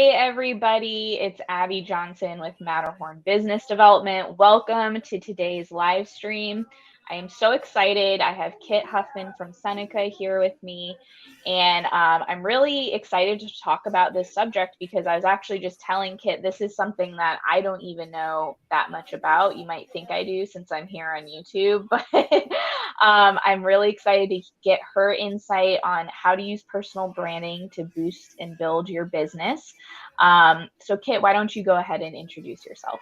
Hey everybody, it's Abby Johnson with Matterhorn Business Development. Welcome to today's live stream. I am so excited. I have Kit Hufman from Seneca here with me, and I'm really excited to talk about this subject because I was actually just telling Kit this is something that I don't even know that much about. You might think I do since I'm here on YouTube, but I'm really excited to get her insight on how to use personal branding to boost and build your business. So Kit, why don't you go ahead and introduce yourself?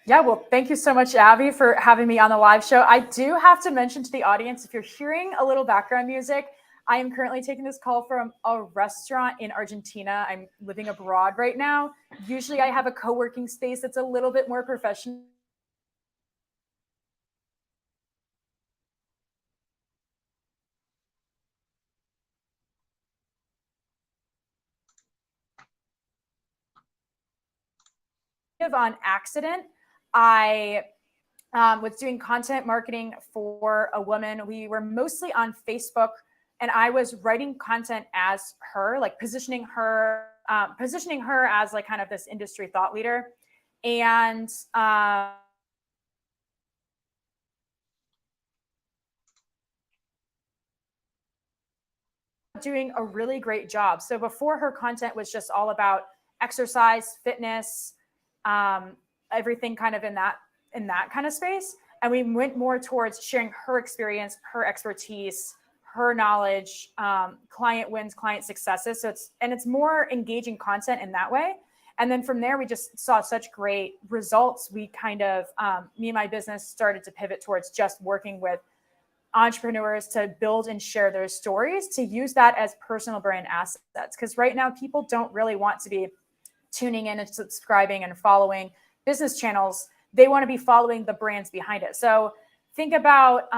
Yeah, well, thank you so much, Abby, for having me on the live show. I do have to mention to the audience, if you're hearing a little background music, I am currently taking this call from a restaurant in Argentina. I'm living abroad right now. Usually I have a co-working space that's a little bit more professional. On accident, I was doing content marketing for a woman. We were mostly on Facebook, and I was writing content as her, like positioning her as like kind of this industry thought leader. And doing a really great job. So before, her content was just all about exercise, fitness, everything kind of in that kind of space. And we went more towards sharing her experience, her expertise, her knowledge, client wins, client successes. So it's more engaging content in that way. And then from there, we just saw such great results. We kind of, me and my business started to pivot towards just working with entrepreneurs to build and share their stories, to use that as personal brand assets. Because right now, people don't really want to be tuning in and subscribing and following business channels. They want to be following the brands behind it. So think about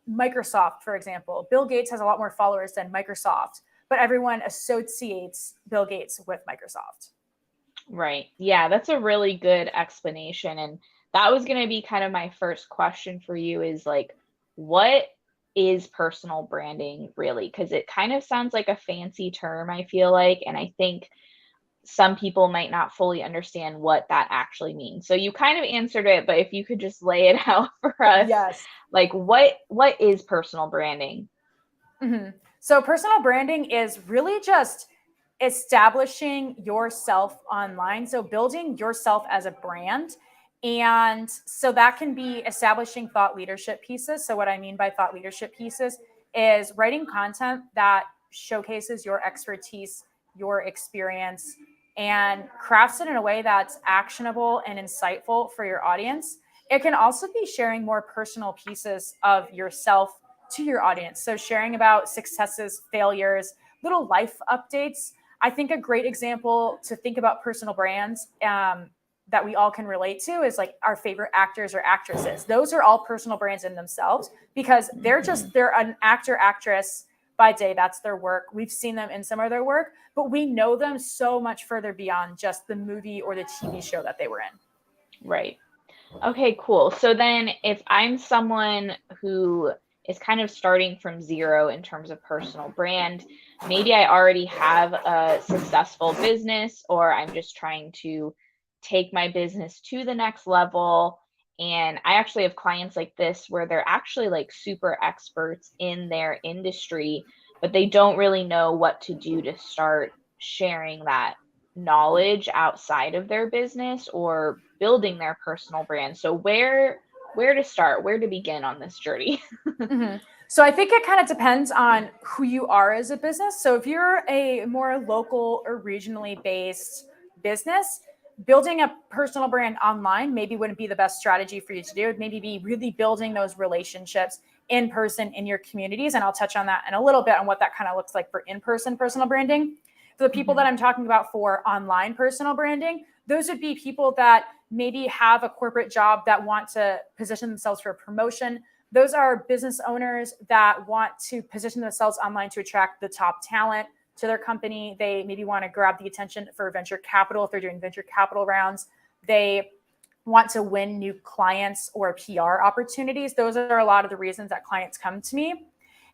Microsoft, for example. Bill Gates has a lot more followers than Microsoft, but everyone associates Bill Gates with Microsoft. Right. Yeah, that's a really good explanation. And that was going to be kind of my first question for you is like, what is personal branding really? Because it kind of sounds like a fancy term, I feel like. And I think some people might not fully understand what that actually means. So you kind of answered it, but if you could just lay it out for us, yes. Like what is personal branding? Mm-hmm. So personal branding is really just establishing yourself online. So building yourself as a brand. And so that can be establishing thought leadership pieces. So what I mean by thought leadership pieces is writing content that showcases your expertise, your experience, and crafts it in a way that's actionable and insightful for your audience. It can also be sharing more personal pieces of yourself to your audience. So sharing about successes, failures, little life updates. I think a great example to think about personal brands that we all can relate to is like our favorite actors or actresses. Those are all personal brands in themselves because they're an actor, actress by day. That's their work. We've seen them in some of their work, but we know them so much further beyond just the movie or the TV show that they were in. Right. Okay, cool. So then if I'm someone who is kind of starting from zero in terms of personal brand, maybe I already have a successful business or I'm just trying to take my business to the next level. And I actually have clients like this where they're actually like super experts in their industry, but they don't really know what to do to start sharing that knowledge outside of their business or building their personal brand. So where to start, where to begin on this journey? Mm-hmm. So I think it kind of depends on who you are as a business. So if you're a more local or regionally based business, building a personal brand online maybe wouldn't be the best strategy for you to do. It maybe be really building those relationships in person in your communities. And I'll touch on that in a little bit on what that kind of looks like for in-person personal branding. For the people that I'm talking about for online personal branding, those would be people that maybe have a corporate job that want to position themselves for a promotion. Those are business owners that want to position themselves online to attract the top talent to their company. They maybe want to grab the attention for venture capital if they're doing venture capital rounds. They want to win new clients or PR opportunities. Those are a lot of the reasons that clients come to me.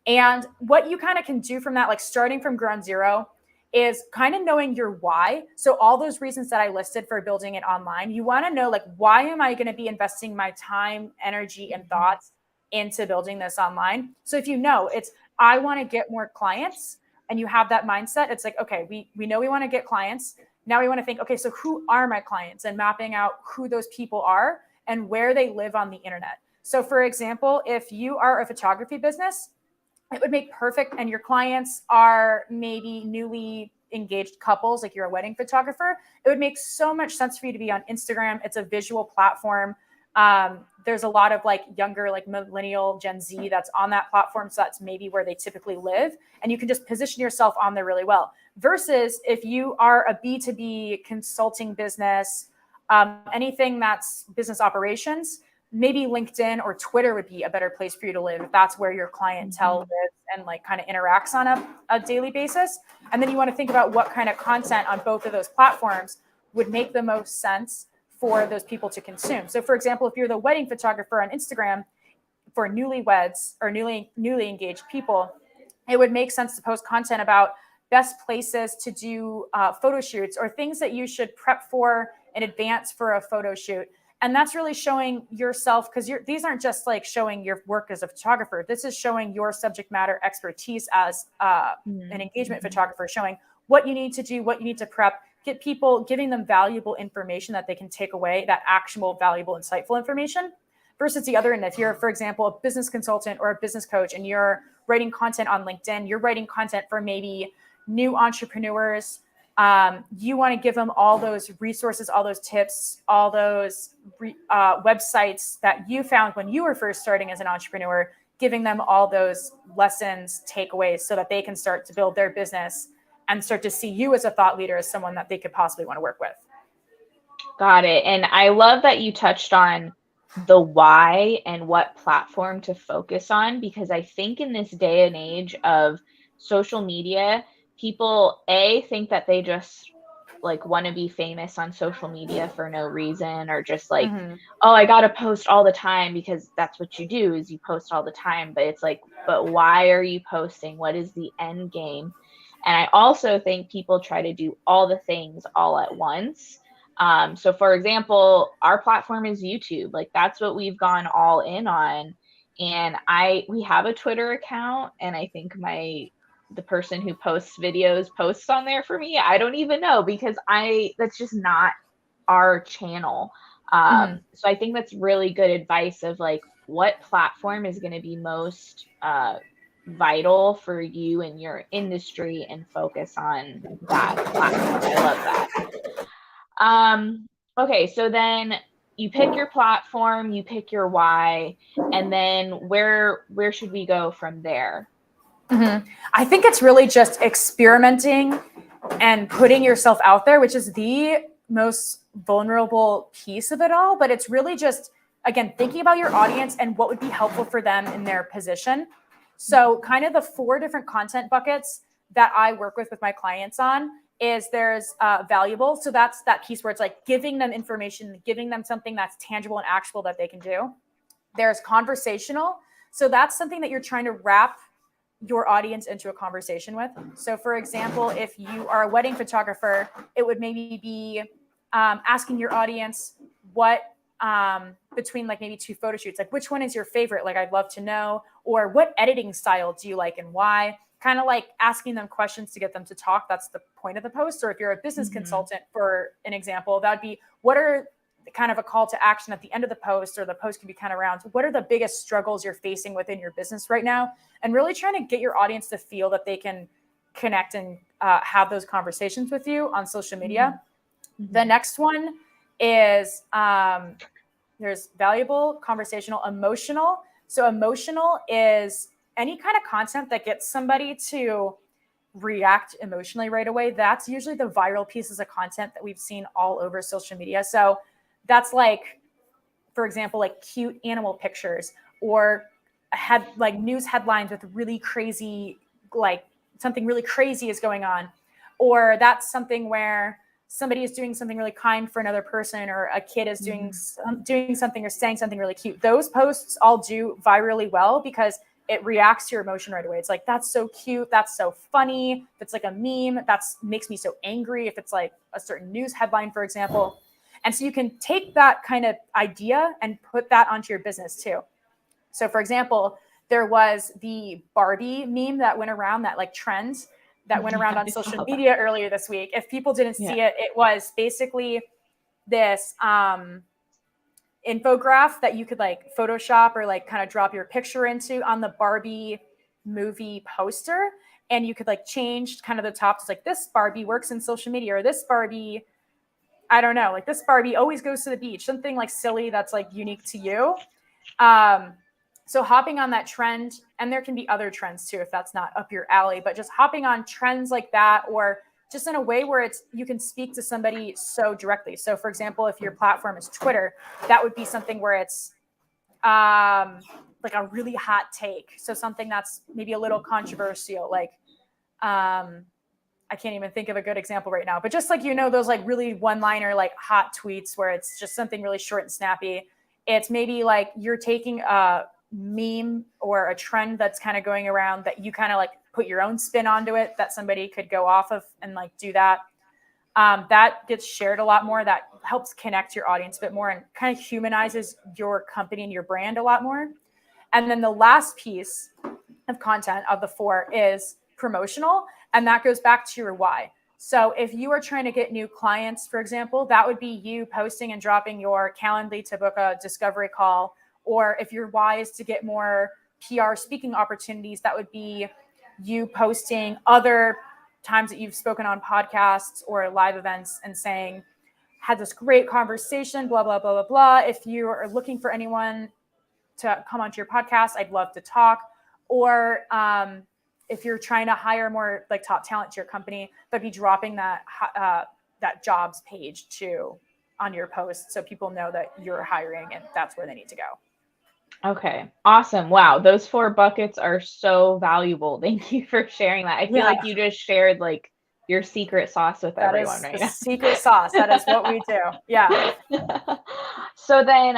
And what you kind of can do from that, like starting from ground zero, is kind of knowing your why. So all those reasons that I listed for building it online, you want to know, like, why am I going to be investing my time, energy, and thoughts into building this online? So if you know it's, I want to get more clients, and you have that mindset, it's like, okay, we know we want to get clients. Now we want to think, okay, so who are my clients, and mapping out who those people are and where they live on the internet. So for example, if you are a photography business, it would make perfect, and your clients are maybe newly engaged couples, like you're a wedding photographer, it would make so much sense for you to be on Instagram. It's a visual platform. There's a lot of like younger, like millennial Gen Z that's on that platform. So that's maybe where they typically live. And you can just position yourself on there really well. Versus if you are a B2B consulting business, anything that's business operations, maybe LinkedIn or Twitter would be a better place for you to live if that's where your clientele lives and like kind of interacts on a daily basis. And then you want to think about what kind of content on both of those platforms would make the most sense for those people to consume. So for example, if you're the wedding photographer on Instagram for newlyweds or newly engaged people, it would make sense to post content about best places to do photo shoots or things that you should prep for in advance for a photo shoot. And that's really showing yourself, because these aren't just like showing your work as a photographer. This is showing your subject matter expertise as an engagement photographer, showing what you need to do, what you need to prep, get people, giving them valuable information that they can take away, that actual valuable, insightful information. Versus the other end, if you're, for example, a business consultant or a business coach and you're writing content on LinkedIn, you're writing content for maybe new entrepreneurs. You want to give them all those resources, all those tips, all those websites that you found when you were first starting as an entrepreneur, giving them all those lessons, takeaways, so that they can start to build their business and start to see you as a thought leader, as someone that they could possibly want to work with. Got it. And I love that you touched on the why and what platform to focus on, because I think in this day and age of social media, people think that they just like want to be famous on social media for no reason, or just like, oh, I got to post all the time, because that's what you do, is you post all the time. But it's like, but why are you posting? What is the end game? And I also think people try to do all the things all at once. So for example, our platform is YouTube. Like that's what we've gone all in on. And we have a Twitter account, and I think the person who posts videos posts on there for me. I don't even know, because that's just not our channel. So I think that's really good advice of like what platform is going to be most vital for you and your industry, and focus on that platform. I love that. Okay, so then you pick your platform, you pick your why, and then where should we go from there? I think it's really just experimenting and putting yourself out there, which is the most vulnerable piece of it all. But it's really just, again, thinking about your audience and what would be helpful for them in their position. So kind of the 4 different content buckets that I work with my clients on is there's valuable. So that's that piece where it's like giving them information, giving them something that's tangible and actionable that they can do. There's conversational. So that's something that you're trying to wrap your audience into a conversation with. So for example, if you are a wedding photographer, it would maybe be asking your audience what between like maybe 2 photo shoots, like which one is your favorite? Like I'd love to know. Or what editing style do you like and why? Kind of like asking them questions to get them to talk. That's the point of the post. Or if you're a business consultant, for an example, that would be, what are kind of a call to action at the end of the post, or the post can be kind of around, what are the biggest struggles you're facing within your business right now? And really trying to get your audience to feel that they can connect and have those conversations with you on social media. The next one is there's valuable, conversational, emotional. So emotional is any kind of content that gets somebody to react emotionally right away. That's usually the viral pieces of content that we've seen all over social media. So that's like, for example, like cute animal pictures, or like news headlines with really crazy, like something really crazy is going on. Or that's something where somebody is doing something really kind for another person, or a kid is doing something or saying something really cute. Those posts all do virally well, because it reacts to your emotion right away. It's like, that's so cute. That's so funny. If it's like a meme, that's makes me so angry. If it's like a certain news headline, for example. And so you can take that kind of idea and put that onto your business too. So for example, there was the Barbie meme that went around, that like trend that went around Yeah, on I social saw that. media earlier this week. If people didn't Yeah. see it, it was basically this infograph that you could like Photoshop or like kind of drop your picture into on the Barbie movie poster. And you could like change kind of the top. It's like, this Barbie works in social media, or this Barbie, I don't know, like this Barbie always goes to the beach, something like silly that's like unique to you. Um, so hopping on that trend, and there can be other trends too if that's not up your alley, but just hopping on trends like that, or just in a way where it's you can speak to somebody so directly. So for example, if your platform is Twitter, that would be something where it's like a really hot take. So something that's maybe a little controversial, like I can't even think of a good example right now, but just like, those like really one-liner, like hot tweets where it's just something really short and snappy. It's maybe like you're taking a meme or a trend that's kind of going around that you kind of like put your own spin onto it that somebody could go off of and like do that. That gets shared a lot more. That helps connect your audience a bit more and kind of humanizes your company and your brand a lot more. And then the last piece of content of the 4 is promotional. And that goes back to your why. So if you are trying to get new clients, for example, that would be you posting and dropping your Calendly to book a discovery call. Or if your why is to get more PR speaking opportunities, that would be you posting other times that you've spoken on podcasts or live events and saying, had this great conversation, blah, blah, blah, blah, blah. If you are looking for anyone to come onto your podcast, I'd love to talk. Or if you're trying to hire more like top talent to your company, but be dropping that jobs page too on your post, so people know that you're hiring and that's where they need to go. Okay, awesome. Wow, those 4 buckets are so valuable. Thank you for sharing that. I feel Yeah, like you just shared like your secret sauce with that everyone is the right secret sauce. That is what we do. Yeah. now. So then,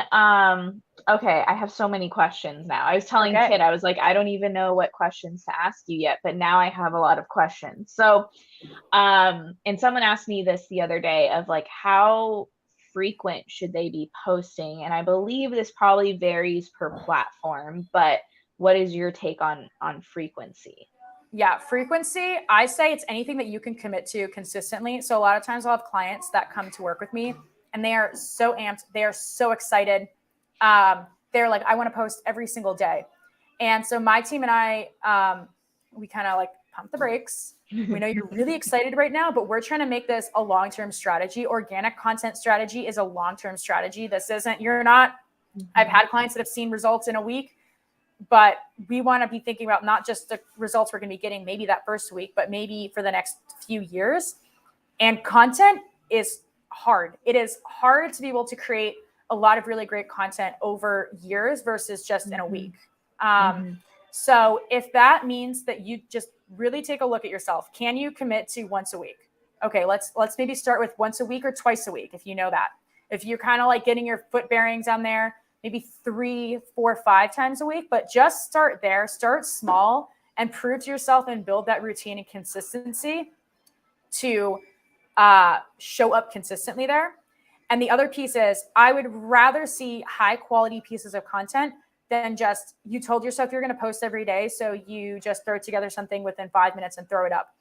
okay, I have so many questions now. I was telling Okay. Kit, I was like, I don't even know what questions to ask you yet, but now I have a lot of questions. So, and someone asked me this the other day of like, how frequent should they be posting? And I believe this probably varies per platform, but what is your take on frequency? Yeah, frequency, I say it's anything that you can commit to consistently. So a lot of times I'll have clients that come to work with me and they are so amped, they are so excited. They're like, I want to post every single day. And so my team and I, we kind of like pump the brakes. We know you're really excited right now, but we're trying to make this a long-term strategy. Organic content strategy is a long-term strategy. This isn't, you're not, I've had clients that have seen results in a week, but we want to be thinking about not just the results we're going to be getting maybe that first week, but maybe for the next few years. And content is hard. It is hard to be able to create a lot of really great content over years versus just in a week. So if that means that you just really take a look at yourself, can you commit to once a week? Okay, let's maybe start with once a week or twice a week, if you know that. If you're kind of like getting your foot bearings on there, maybe 3, 4, 5 times a week, but just start there, start small and prove to yourself and build that routine and consistency to show up consistently there. And the other piece is I would rather see high quality pieces of content than just you told yourself you're going to post every day. So you just throw together something within 5 minutes and throw it up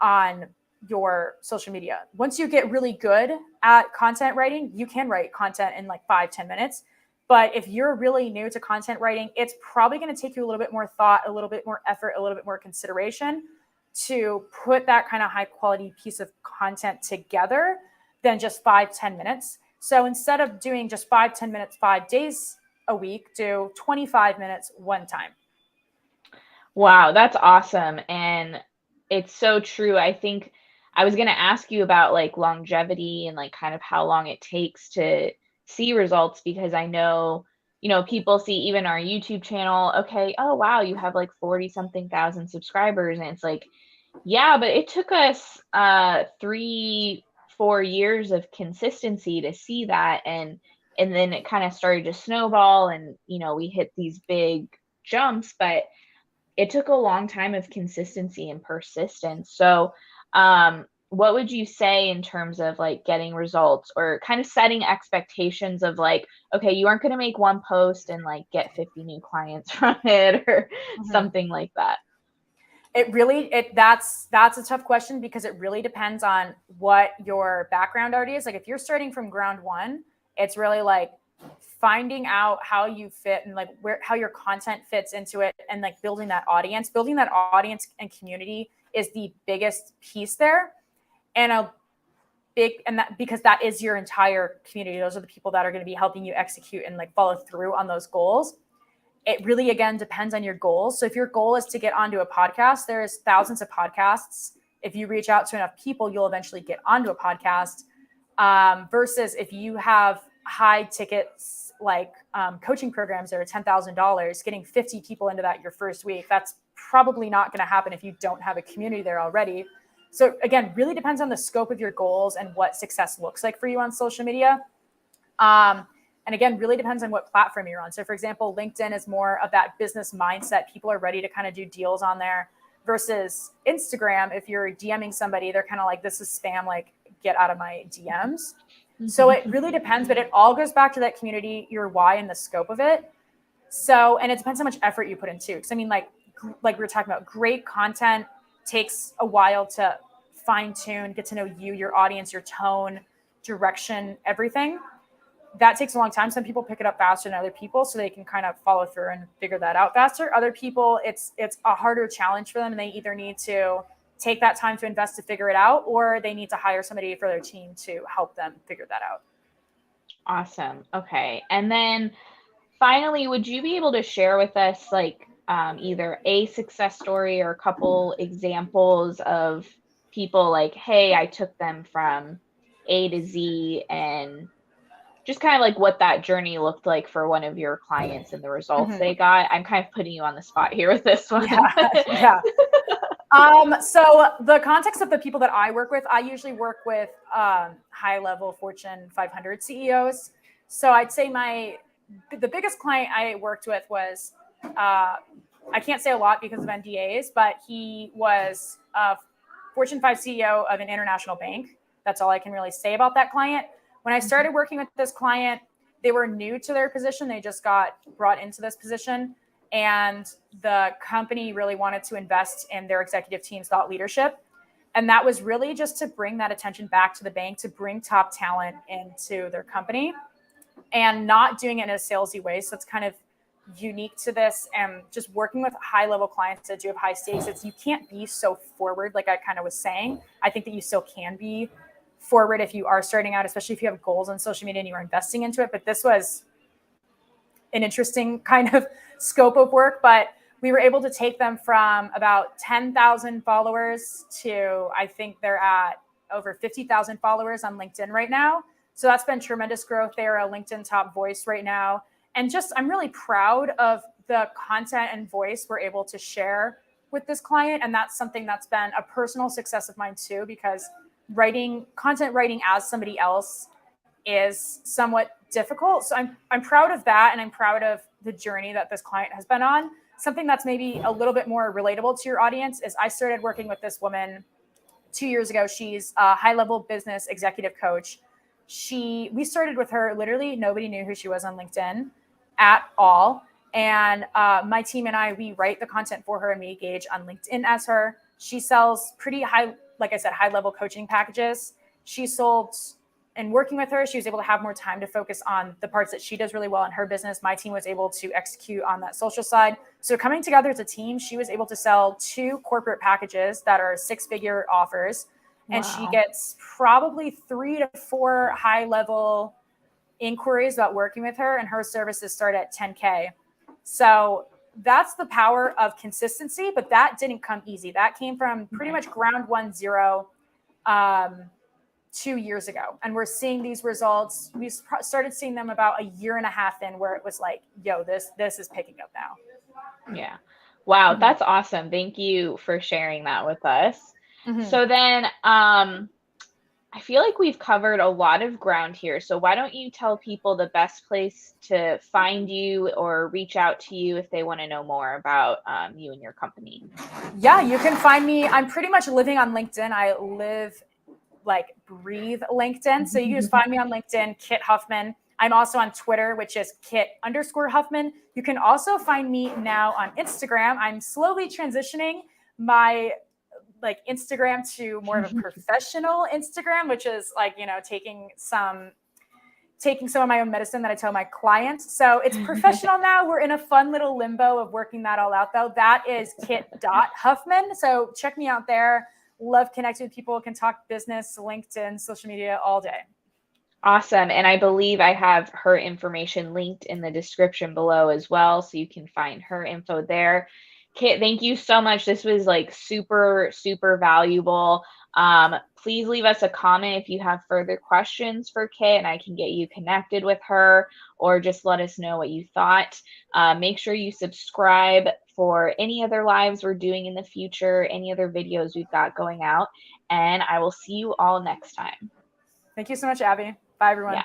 on your social media. Once you get really good at content writing, you can write content in like 5-10 minutes. But if you're really new to content writing, it's probably going to take you a little bit more thought, a little bit more effort, a little bit more consideration to put that kind of high quality piece of content together than just 5-10 minutes. So instead of doing just 5-10 minutes, 5 days a week, do 25 minutes one time. Wow, that's awesome. And it's so true. I think I was going to ask you about like longevity and like kind of how long it takes to see results because I know, people see even our YouTube channel, okay, oh wow, you have like 40 something thousand subscribers and it's like, yeah, but it took us 3-4 years of consistency to see that and then it kind of started to snowball and we hit these big jumps, but it took a long time of consistency and persistence. So, what would you say in terms of like getting results or kind of setting expectations of like, okay, you aren't going to make one post and like get 50 new clients from it or something like that? That's a tough question because it really depends on what your background already is. Like if you're starting from ground one, it's really like finding out how you fit and like how your content fits into it, and like building that audience and community is the biggest piece there. And that because that is your entire community. Those are the people that are going to be helping you execute and like follow through on those goals. It really, again, depends on your goals. So if your goal is to get onto a podcast, there's thousands of podcasts. If you reach out to enough people, you'll eventually get onto a podcast. Versus if you have high tickets, like coaching programs that are $10,000, getting 50 people into that your first week, that's probably not going to happen if you don't have a community there already. So again, really depends on the scope of your goals and what success looks like for you on social media. And again, really depends on what platform you're on. So for example, LinkedIn is more of that business mindset. People are ready to kind of do deals on there versus Instagram. If you're DMing somebody, they're kind of like, this is spam, like get out of my DMs. So it really depends, but it all goes back to that community, your why and the scope of it. So, and it depends how much effort you put into. Cause I mean, like we were talking about, great content takes a while to fine tune, get to know you, your audience, your tone, direction, everything. That takes a long time. Some people pick it up faster than other people, so they can kind of follow through and figure that out faster. Other people, it's a harder challenge for them, and they either need to take that time to invest to figure it out, or they need to hire somebody for their team to help them figure that out. Awesome. Okay. And then finally, would you be able to share with us like either a success story or a couple examples of people like, hey, I took them from A to Z, and just kind of like what that journey looked like for one of your clients and the results they got? I'm kind of putting you on the spot here with this one. Yeah. So the context of the people that I work with, I usually work with high-level Fortune 500 CEOs. So I'd say the biggest client I worked with was, I can't say a lot because of NDAs, but he was a Fortune 5 CEO of an international bank. That's all I can really say about that client. When I started working with this client, they were new to their position. They just got brought into this position. And the company really wanted to invest in their executive team's thought leadership. And that was really just to bring that attention back to the bank, to bring top talent into their company and not doing it in a salesy way. So it's kind of unique to this, and just working with high-level clients that do have high stakes. You can't be so forward, like I kind of was saying. I think that you still can be forward if you are starting out, especially if you have goals on social media and you are investing into it. But this was an interesting kind of scope of work, but we were able to take them from about 10,000 followers to, I think they're at over 50,000 followers on LinkedIn right now. So that's been tremendous growth. They're a LinkedIn top voice right now. And just, I'm really proud of the content and voice we're able to share with this client. And that's something that's been a personal success of mine too, because content writing as somebody else is somewhat difficult. So I'm proud of that. And I'm proud of the journey that this client has been on. Something that's maybe a little bit more relatable to your audience is I started working with this woman 2 years ago. She's a high-level business executive coach. We started with her, literally nobody knew who she was on LinkedIn at all. And my team and we write the content for her and we engage on LinkedIn as her. She sells pretty high, like I said, high-level coaching packages. She sold, and working with her, she was able to have more time to focus on the parts that she does really well in her business. My team was able to execute on that social side. So coming together as a team, she was able to sell 2 corporate packages that are 6-figure offers. Wow. And she gets probably 3 to 4 high-level inquiries about working with her, and her services start at $10K. So that's the power of consistency, but that didn't come easy. That came from pretty much ground 1-0 2 years ago. And we're seeing these results. We started seeing them about a year and a half in, where it was like, yo, this is picking up now. Yeah. Wow. That's awesome. Thank you for sharing that with us. So then, I feel like we've covered a lot of ground here. So why don't you tell people the best place to find you or reach out to you if they want to know more about you and your company? Yeah, you can find me. I'm pretty much living on LinkedIn. I live, like, breathe LinkedIn. So you can just find me on LinkedIn, Kit Hufman. I'm also on Twitter, which is Kit_Huffman. You can also find me now on Instagram. I'm slowly transitioning my like Instagram to more of a professional Instagram, which is like, taking some of my own medicine that I tell my clients. So it's professional now. We're in a fun little limbo of working that all out, though. That is Kit.Huffman. So check me out there. Love connecting with people, can talk business, LinkedIn, social media all day. Awesome. And I believe I have her information linked in the description below as well, so you can find her info there. Kit, thank you so much. This was like super, super valuable. Please leave us a comment if you have further questions for Kit and I can get you connected with her, or just let us know what you thought. Make sure you subscribe for any other lives we're doing in the future, any other videos we've got going out, and I will see you all next time. Thank you so much, Abby. Bye, everyone. Yeah.